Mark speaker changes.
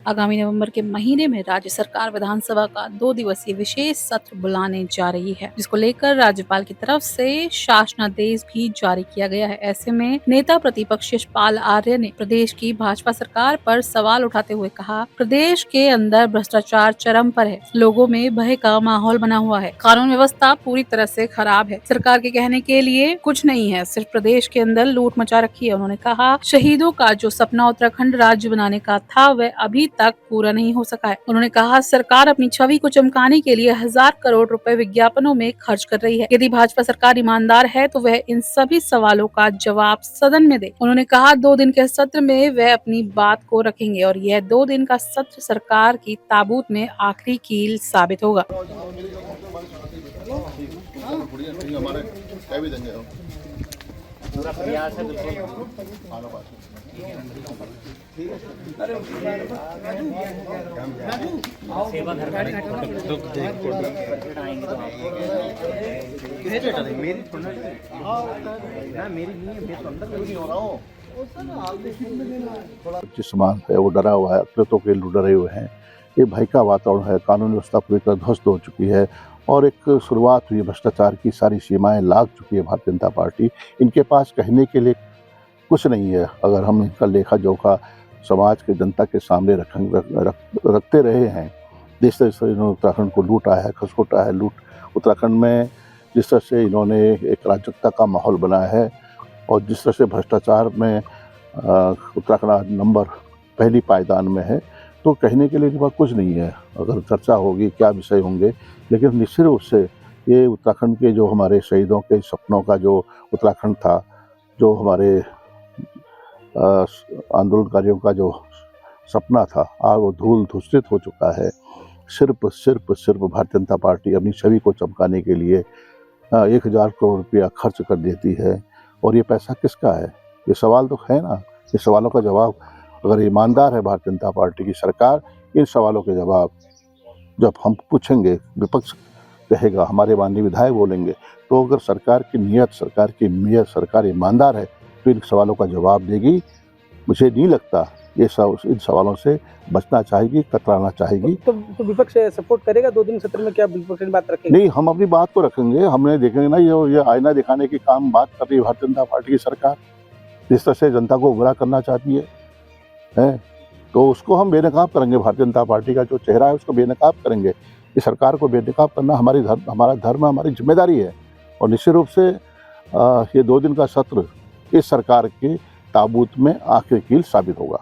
Speaker 1: आगामी नवंबर के महीने में राज्य सरकार विधानसभा का 2 दिवसीय विशेष सत्र बुलाने जा रही है, जिसको लेकर राज्यपाल की तरफ से शासनादेश भी जारी किया गया है। ऐसे में नेता प्रतिपक्ष यशपाल आर्य ने प्रदेश की भाजपा सरकार पर सवाल उठाते हुए कहा, प्रदेश के अंदर भ्रष्टाचार चरम पर है, लोगों में भय का माहौल बना हुआ है, कानून व्यवस्था पूरी तरह से खराब है, सरकार के कहने के लिए कुछ नहीं है, सिर्फ प्रदेश के अंदर लूट मचा रखी है। उन्होंने कहा, शहीदों का जो सपना उत्तराखंड राज्य बनाने का था वह अभी तक पूरा नहीं हो सका है। उन्होंने कहा, सरकार अपनी छवि को चमकाने के लिए 1000 करोड़ रुपए विज्ञापनों में खर्च कर रही है। यदि भाजपा सरकार ईमानदार है तो वह इन सभी सवालों का जवाब सदन में दे। उन्होंने कहा, 2 दिन के सत्र में वह अपनी बात को रखेंगे और यह 2 दिन का सत्र सरकार की ताबूत में आखिरी कील साबित होगा।
Speaker 2: पूरा प्रयास है बिल्कुल। सेवा घर मेरी
Speaker 3: जिस समाज है वो डरा हुआ है, अकृतों के लोग डरे हुए हैं। ये भय का वातावरण है, कानून व्यवस्था पूरी तरह ध्वस्त हो चुकी है और एक शुरुआत हुई भ्रष्टाचार की, सारी सीमाएं लाग चुकी है भारतीय जनता पार्टी। इनके पास कहने के लिए कुछ नहीं है। अगर हम इनका लेखा जोखा समाज के जनता के सामने रखते रहे हैं, जिस तरह से इन्होंने उत्तराखंड को लूटा है, खसोटा है, उत्तराखंड में जिस तरह से इन्होंने एक अराजकता का माहौल बनाया है और जिस तरह से भ्रष्टाचार में उत्तराखंड आज नंबर पहली पायदान में है, तो कहने के लिए कुछ नहीं है। अगर चर्चा होगी, क्या विषय होंगे, लेकिन निश्चित रूप से ये उत्तराखंड के जो हमारे शहीदों के सपनों का जो उत्तराखंड था, जो हमारे आंदोलनकारियों का जो सपना था, आज वो धूल धूसरित हो चुका है। सिर्फ भारतीय जनता पार्टी अपनी छवि को चमकाने के लिए 1000 करोड़ रुपया खर्च कर देती है। और ये पैसा किसका है? ये सवाल तो है ना। ये सवालों का जवाब, अगर ईमानदार है भारतीय जनता पार्टी की सरकार, इन सवालों के जवाब जब हम पूछेंगे, विपक्ष कहेगा, हमारे माननीय विधायक बोलेंगे, तो अगर सरकार की नीयत, सरकार ईमानदार है तो इन सवालों का जवाब देगी। मुझे नहीं लगता ये इन सवालों से बचना चाहेगी, कतराना चाहेगी।
Speaker 4: तो विपक्ष सपोर्ट करेगा 2 दिन सत्र में? क्या विपक्ष की बात रखेंगे?
Speaker 3: नहीं, हम अपनी बात को रखेंगे। हमने देखेंगे ना, ये आईना दिखाने की काम बात कर रही है भारतीय जनता पार्टी की सरकार, जिस तरह से जनता को गुमराह करना चाहती है, तो उसको हम बेनकाब करेंगे। भारतीय जनता पार्टी का जो चेहरा है उसको बेनकाब करेंगे। इस सरकार को बेनकाब करना हमारा धर्म, हमारी जिम्मेदारी है। और निश्चित रूप से ये 2 दिन का सत्र इस सरकार के ताबूत में आखिरी कील साबित होगा।